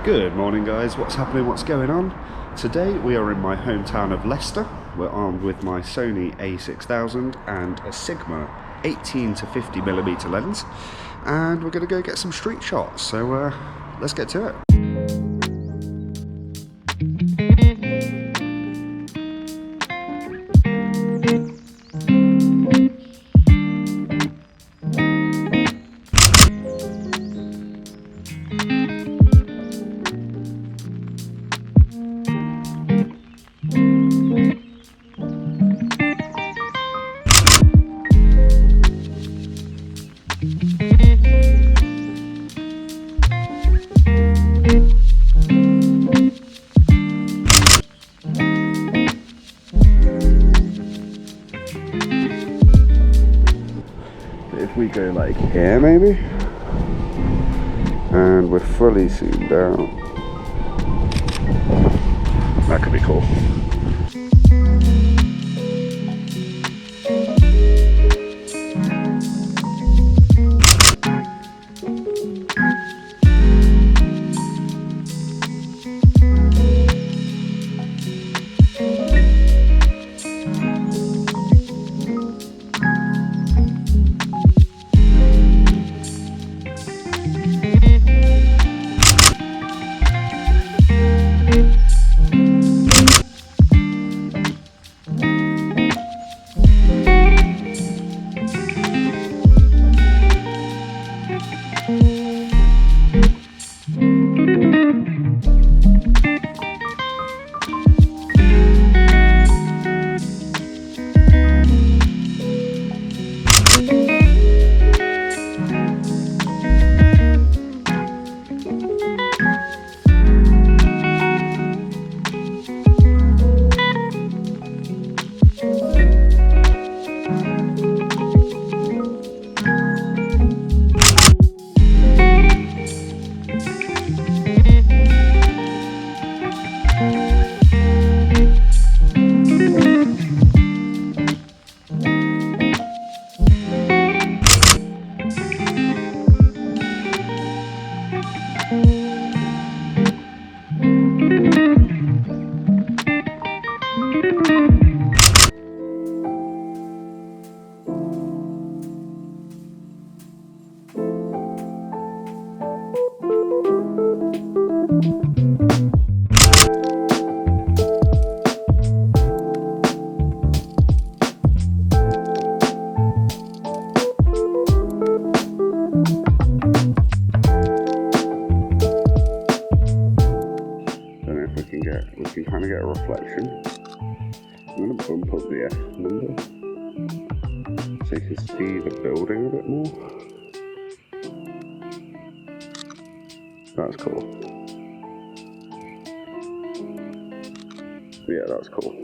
Good morning guys, what's happening, what's going on? Today we are in my hometown of Leicester. We're armed with my Sony A6000 and a Sigma 18 to 50mm lens, and we're going to go get some street shots, so let's get to it. If we go like here maybe, and we're fully zoomed out, that could be cool. We can kind of get a reflection. I'm going to bump up the F number so you can see the building a bit more. That's cool. Yeah, that's cool.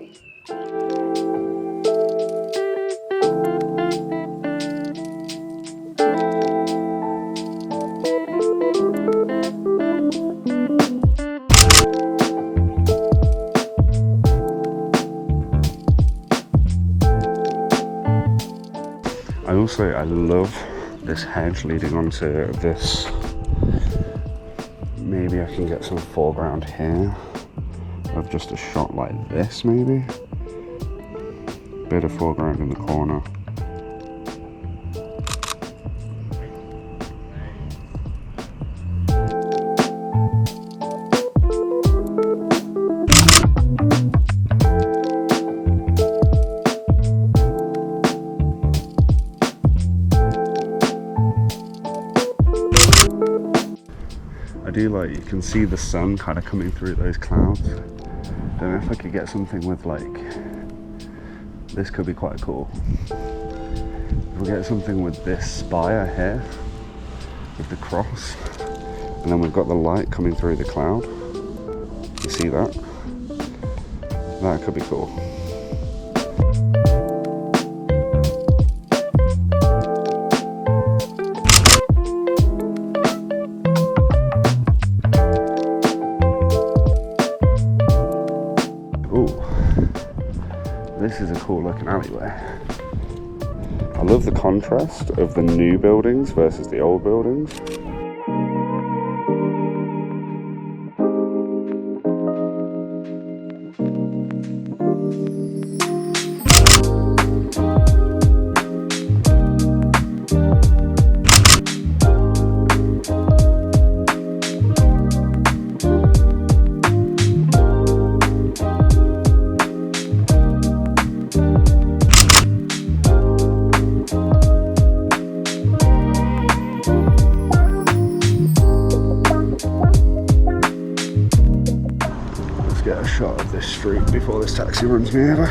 I love this hedge leading onto this. Maybe I can get some foreground here of just a shot like this, maybe. Bit of foreground in the corner. You can see the sun kind of coming through those clouds. Don't know if I could get something with like, this could be quite cool. If we get something with this spire here, with the cross, and then we've got the light coming through the cloud. You see that? That could be cool. This is a cool looking alleyway. I love the contrast of the new buildings versus the old buildings. shot of this street before this taxi runs me over.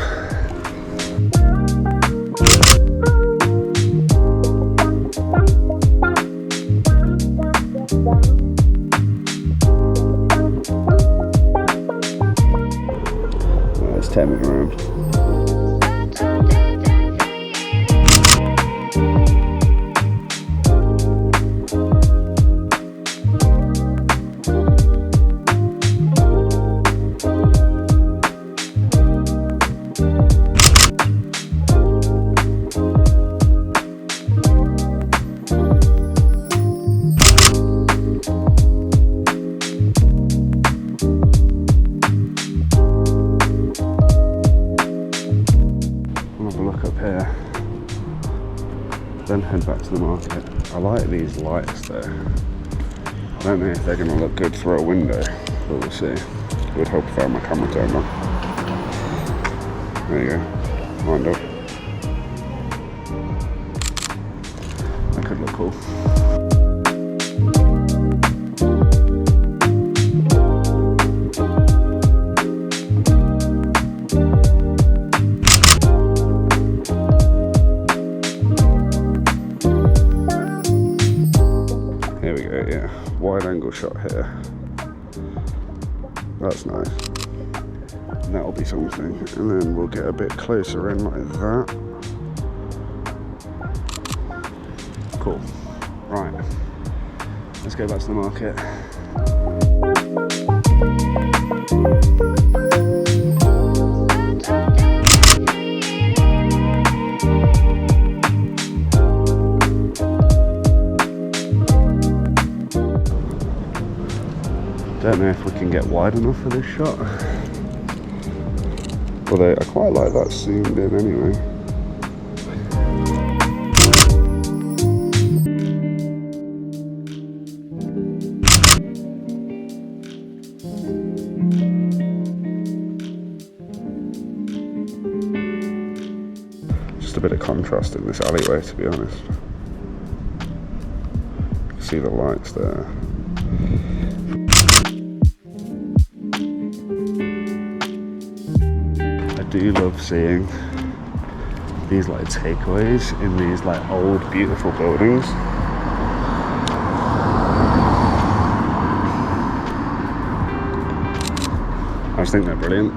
Let's turn it around. Then head back to the market. I like these lights though. I don't know if they're going to look good through a window, but we'll see. It would help if I had my camera turned on. There you go, lined up. That could look cool. Yeah, wide angle shot here. That's nice. And that'll be something. And then we'll get a bit closer in like that. Cool. Right. Let's go back to the market. Don't know if we can get wide enough for this shot. Although I quite like that zoomed in anyway. Just a bit of contrast in this alleyway, to be honest. You can see the lights there. I do love seeing these like takeaways in these like old beautiful buildings. I just think they're brilliant.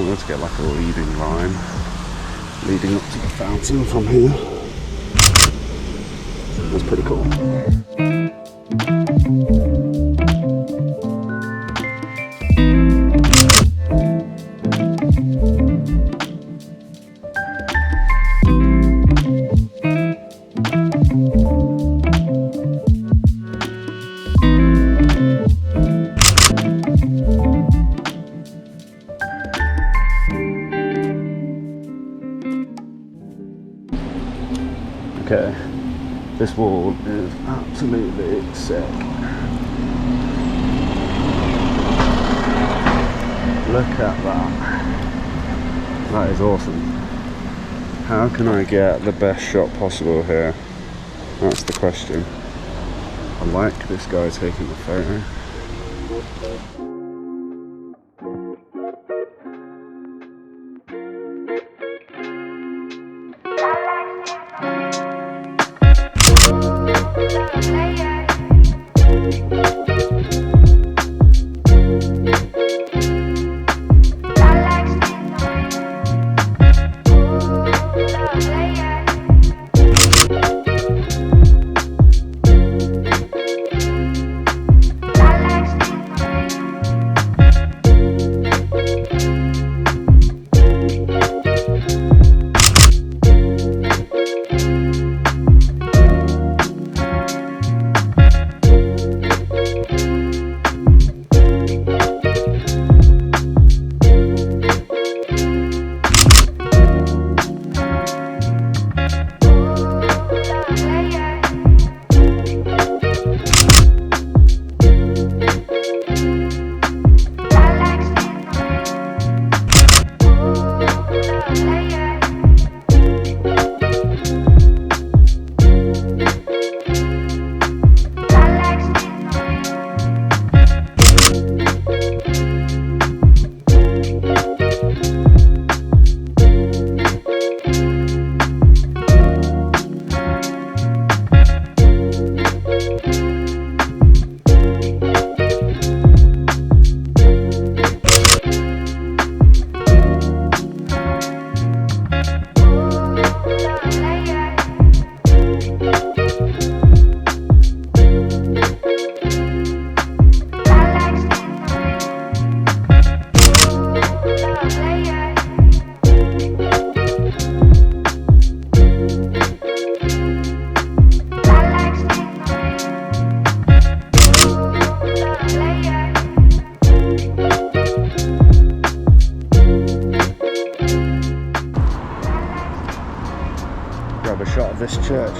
Let's get like a leading line leading up to the fountain from here. That's pretty cool. Okay, this wall is absolutely sick. Look at that. That is awesome. How can I get the best shot possible here? That's the question. I like this guy taking the photo.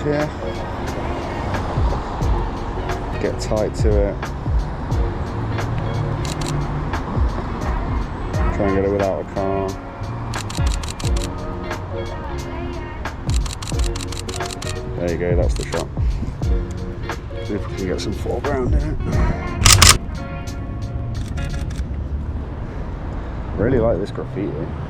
here. Get tight to it. Try and get it without a car. There you go, that's the shot. See if we can get some foreground in it. Really like this graffiti.